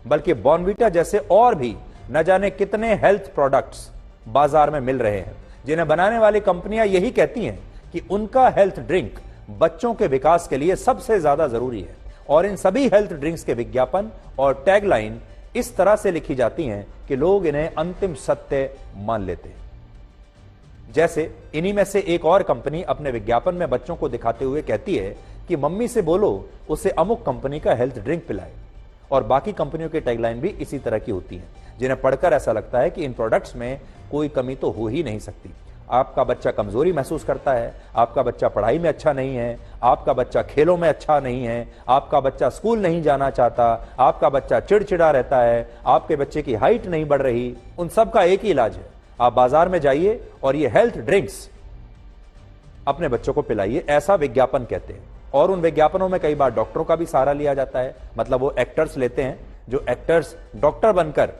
बल्कि बॉर्नवीटा जैसे और भी न जाने कितने हेल्थ प्रोडक्ट्स बाजार में मिल रहे हैं, जिन्हें बनाने वाली कंपनियां यही कहती हैं कि उनका हेल्थ ड्रिंक बच्चों के विकास के लिए सबसे ज्यादा जरूरी है। और इन सभी हेल्थ ड्रिंक्स के विज्ञापन और टैगलाइन इस तरह से लिखी जाती हैं कि लोग इन्हें अंतिम सत्य मान लेते हैं। जैसे इन्हीं में से एक और कंपनी अपने विज्ञापन में बच्चों को दिखाते हुए कहती है कि मम्मी से बोलो उसे अमुक कंपनी का हेल्थ ड्रिंक पिलाए। और बाकी कंपनियों की टैगलाइन भी इसी तरह की होती हैं, जिन्हें पढ़कर ऐसा लगता है कि इन प्रोडक्ट्स में कोई कमी तो हो ही नहीं सकती। आपका बच्चा कमजोरी महसूस करता है, आपका बच्चा पढ़ाई में अच्छा नहीं है, आपका बच्चा खेलों में अच्छा नहीं है, आपका बच्चा स्कूल नहीं जाना चाहता, आपका बच्चा चिड़चिड़ा रहता है, आपके बच्चे की हाइट नहीं बढ़ रही, उन सब का एक ही इलाज है, आप बाजार में जाइए और ये हेल्थ ड्रिंक्स अपने बच्चों को पिलाइए, ऐसा विज्ञापन कहते हैं। और उन विज्ञापनों में कई बार डॉक्टरों का भी सहारा लिया जाता है, मतलब वो एक्टर्स लेते हैं, जो एक्टर्स डॉक्टर बनकर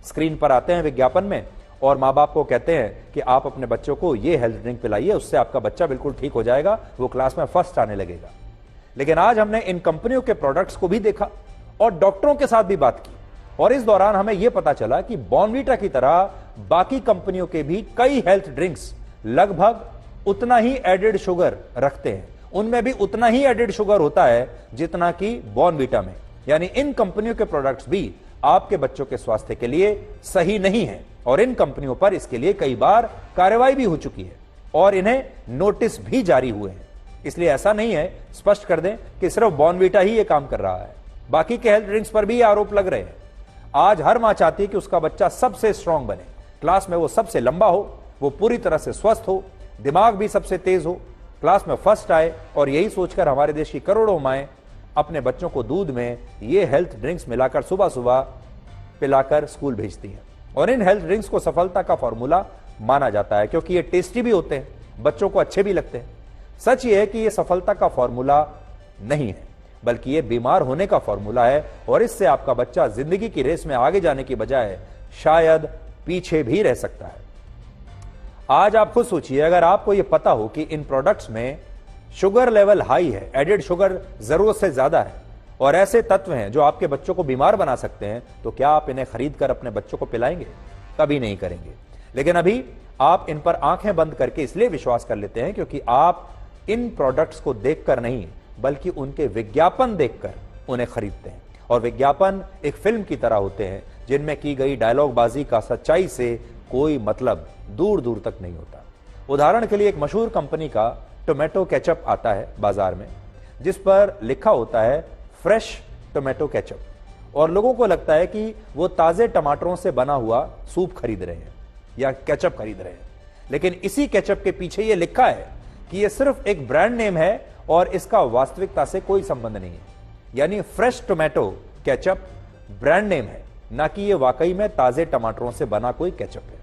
स्क्रीन पर आते हैं विज्ञापन में और माँ बाप को कहते हैं कि आप अपने बच्चों को ये हेल्थ ड्रिंक पिलाइए, उससे आपका बच्चा बिल्कुल ठीक हो जाएगा, वो क्लास में फर्स्ट आने लगेगा। लेकिन आज हमने इन कंपनियों के प्रोडक्ट्स को भी देखा और डॉक्टरों के साथ भी बात की, और इस दौरान हमें यह पता चला कि बॉर्नवीटा की तरह बाकी कंपनियों के भी कई हेल्थ ड्रिंक्स लगभग उतना ही एडेड शुगर रखते हैं, उनमें भी उतना ही एडेड शुगर होता है जितना कि बॉर्नवीटा में। यानी इन कंपनियों के प्रोडक्ट्स भी आपके बच्चों के स्वास्थ्य के लिए सही नहीं है, और इन कंपनियों पर इसके लिए कई बार कार्रवाई भी हो चुकी है और इन्हें नोटिस भी जारी हुए हैं। इसलिए ऐसा नहीं है, स्पष्ट कर दें कि सिर्फ बॉर्नवीटा ही ये काम कर रहा है, बाकी के हेल्थ ड्रिंक्स पर भी आरोप लग रहे हैं। आज हर मां चाहती है कि उसका बच्चा सबसे स्ट्रांग बने, क्लास में वो सबसे लंबा हो, वो पूरी तरह से स्वस्थ हो, दिमाग भी सबसे तेज हो, क्लास में फर्स्ट आए, और यही सोचकर हमारे देश की करोड़ों माएं अपने बच्चों को दूध में ये हेल्थ ड्रिंक्स मिलाकर सुबह सुबह पिलाकर स्कूल भेजती हैं। और इन हेल्थ ड्रिंक्स को सफलता का फॉर्मूला माना जाता है, क्योंकि ये टेस्टी भी होते हैं, बच्चों को अच्छे भी लगते हैं। सच ये है कि ये सफलता का फॉर्मूला नहीं है, बल्कि ये बीमार होने का फॉर्मूला है, और इससे आपका बच्चा जिंदगी की रेस में आगे जाने की बजाय शायद पीछे भी रह सकता है। आज आप खुद सोचिए, अगर आपको यह पता हो कि इन प्रोडक्ट्स में शुगर लेवल हाई है, एडेड शुगर जरूरत से ज्यादा है, और ऐसे तत्व हैं जो आपके बच्चों को बीमार बना सकते हैं, तो क्या आप इन्हें खरीद कर अपने बच्चों को पिलाएंगे? कभी नहीं करेंगे। लेकिन अभी आप इन पर आंखें बंद करके इसलिए विश्वास कर लेते हैं क्योंकि आप इन प्रोडक्ट्स को देखकर नहीं, बल्कि उनके विज्ञापन देखकर उन्हें खरीदते हैं। और विज्ञापन एक फिल्म की तरह होते हैं जिनमें की गई डायलॉगबाजी का सच्चाई से कोई मतलब दूर दूर तक नहीं होता। उदाहरण के लिए एक मशहूर कंपनी का टोमेटो केचप आता है बाजार में, जिस पर लिखा होता है फ्रेश टोमेटो केचप, और लोगों को लगता है कि वो ताजे टमाटरों से बना हुआ सूप खरीद रहे हैं या केचप खरीद रहे हैं। लेकिन इसी केचप के पीछे ये लिखा है कि ये सिर्फ एक ब्रांड नेम है और इसका वास्तविकता से कोई संबंध नहीं है। यानी fresh tomato ketchup brand name है, ना कि ये वाकई में ताजे टमाटरों से बना कोई केचप है।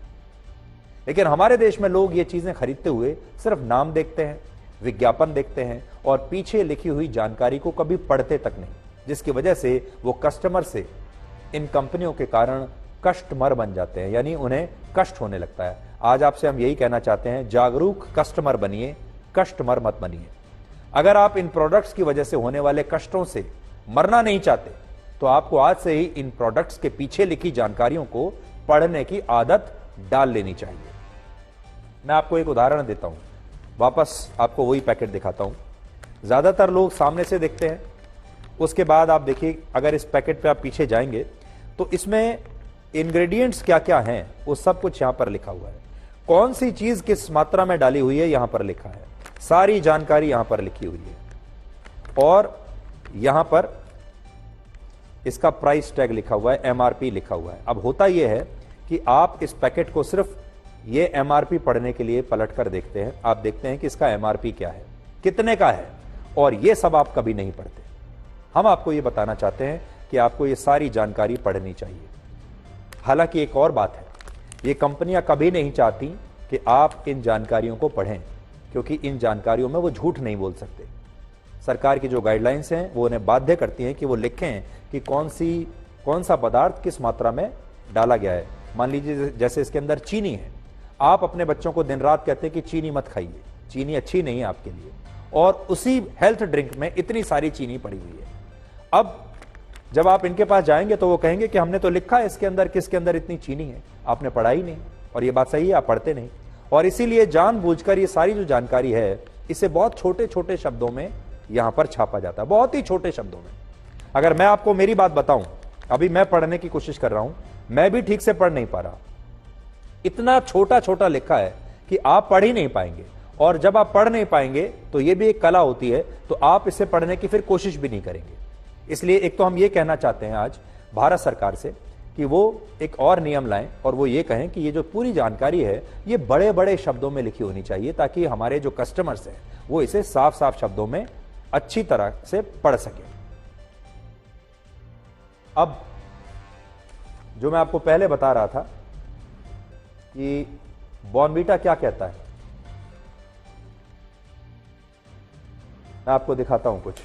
लेकिन हमारे देश में लोग ये चीजें खरीदते हुए सिर्फ नाम देखते हैं, विज्ञापन देखते हैं, और पीछे लिखी हुई जानकारी को कभी पढ़ते तक नहीं, जिसकी वजह से वो कस्टमर से इन कंपनियों के कारण कस्टमर बन जाते हैं, यानी उन्हें कष्ट होने लगता है। आज आपसे हम यही कहना चाहते हैं, जागरूक कस्टमर बनिए, कस्टमर मत बनिए। अगर आप इन प्रोडक्ट्स की वजह से होने वाले कष्टों से मरना नहीं चाहते, तो आपको आज से ही इन प्रोडक्ट्स के पीछे लिखी जानकारियों को पढ़ने की आदत डाल लेनी चाहिए। मैं आपको एक उदाहरण देता हूं, वापस आपको वही पैकेट दिखाता हूं। ज्यादातर लोग सामने से देखते हैं, उसके बाद आप देखिए, अगर इस पैकेट पे आप पीछे जाएंगे तो इसमें इंग्रेडिएंट्स क्या क्या हैं वो सब कुछ यहां पर लिखा हुआ है। कौन सी चीज किस मात्रा में डाली हुई है यहां पर लिखा है, सारी जानकारी यहां पर लिखी हुई है, और यहां पर इसका प्राइस टैग लिखा हुआ है, एमआरपी लिखा हुआ है। अब होता यह है कि आप इस पैकेट को सिर्फ ये एमआरपी पढ़ने के लिए पलट कर देखते हैं, आप देखते हैं कि इसका एमआरपी क्या है, कितने का है, और ये सब आप कभी नहीं पढ़ते। हम आपको ये बताना चाहते हैं कि आपको ये सारी जानकारी पढ़नी चाहिए। हालांकि एक और बात है, ये कंपनियां कभी नहीं चाहती कि आप इन जानकारियों को पढ़ें, क्योंकि इन जानकारियों में वो झूठ नहीं बोल सकते। सरकार की जो गाइडलाइंस हैं वो उन्हें बाध्य करती हैं कि वो लिखें कि कौन सा पदार्थ किस मात्रा में डाला गया है। मान लीजिए जैसे इसके अंदर चीनी है, आप अपने बच्चों को दिन रात कहते हैं कि चीनी मत खाइए, चीनी अच्छी नहीं है आपके लिए, और उसी हेल्थ ड्रिंक में इतनी सारी चीनी पड़ी हुई है। अब जब आप इनके पास जाएंगे तो वो कहेंगे कि हमने तो लिखा है इसके अंदर किसके अंदर इतनी चीनी है, आपने पढ़ा ही नहीं। और ये बात सही है, आप पढ़ते नहीं। और इसीलिए जानबूझकर ये सारी जो जानकारी है इसे बहुत छोटे छोटे शब्दों में यहां पर छापा जाता है, बहुत ही छोटे शब्दों में। अगर मैं आपको मेरी बात बताऊं, अभी मैं पढ़ने की कोशिश कर रहा हूं, मैं भी ठीक से पढ़ नहीं पा रहा, इतना छोटा छोटा लिखा है कि आप पढ़ ही नहीं पाएंगे। और जब आप पढ़ नहीं पाएंगे तो यह भी एक कला होती है, तो आप इसे पढ़ने की फिर कोशिश भी नहीं करेंगे। इसलिए एक तो हम ये कहना चाहते हैं आज भारत सरकार से कि वो एक और नियम लाएं और वो ये कहें कि ये जो पूरी जानकारी है ये बड़े बड़े शब्दों में लिखी होनी चाहिए, ताकि हमारे जो कस्टमर्स हैं वो इसे साफ साफ शब्दों में अच्छी तरह से पढ़ सकें। अब जो मैं आपको पहले बता रहा था कि बॉर्नवीटा क्या कहता है, मैं आपको दिखाता हूं कुछ।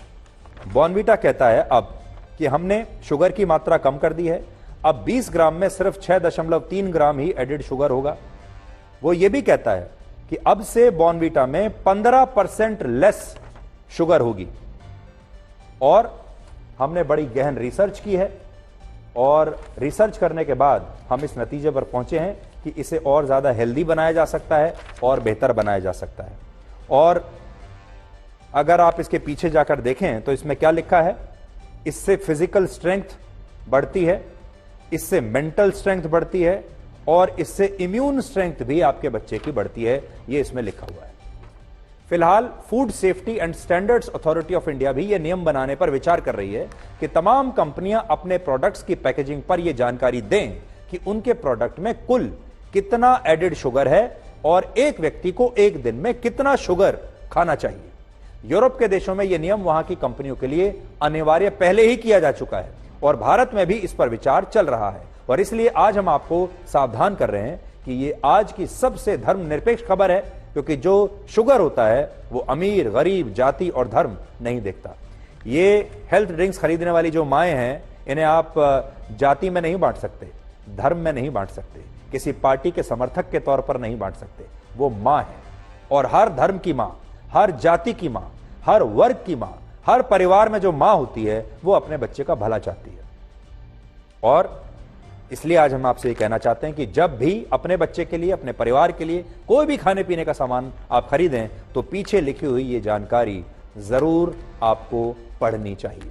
बॉर्नवीटा कहता है अब कि हमने शुगर की मात्रा कम कर दी है, अब 20 ग्राम में सिर्फ 6.3 ग्राम ही एडिड शुगर होगा। वो ये भी कहता है कि अब से बॉर्नवीटा में 15% लेस शुगर होगी। और हमने बड़ी गहन रिसर्च की है और रिसर्च करने के बाद हम इस नतीजे पर पहुंचे हैं कि इसे और ज्यादा हेल्दी बनाया जा सकता है और बेहतर बनाया जा सकता है। और अगर आप इसके पीछे जाकर देखें तो इसमें क्या लिखा है, इससे फिजिकल स्ट्रेंथ बढ़ती है, इससे मेंटल स्ट्रेंथ बढ़ती है और इससे इम्यून स्ट्रेंथ भी आपके बच्चे की बढ़ती है, ये इसमें लिखा हुआ है। फिलहाल food safety and standards authority of India भी यह नियम बनाने पर विचार कर रही है कि तमाम कंपनियां अपने प्रोडक्ट्स की पैकेजिंग पर यह जानकारी दें कि उनके प्रोडक्ट में कुल कितना एडिड शुगर है और एक व्यक्ति को एक दिन में कितना शुगर खाना चाहिए। यूरोप के देशों में यह नियम वहां की कंपनियों के लिए अनिवार्य पहले ही किया जा चुका है और भारत में भी इस पर विचार चल रहा है। और इसलिए आज हम आपको सावधान कर रहे हैं कि यह आज की सबसे धर्मनिरपेक्ष खबर है, क्योंकि जो शुगर होता है वो अमीर, गरीब, जाति और धर्म नहीं देखता। ये हेल्थ ड्रिंक्स खरीदने वाली जो माएं हैं, इन्हें आप जाति में नहीं बांट सकते, धर्म में नहीं बांट सकते, किसी पार्टी के समर्थक के तौर पर नहीं बांट सकते। वो मां है और हर धर्म की मां, हर जाति की मां, हर वर्ग की मां, हर परिवार में जो मां होती है वो अपने बच्चे का भला चाहती है। और इसलिए आज हम आपसे ये कहना चाहते हैं कि जब भी अपने बच्चे के लिए, अपने परिवार के लिए कोई भी खाने पीने का सामान आप खरीदें तो पीछे लिखी हुई ये जानकारी जरूर आपको पढ़नी चाहिए।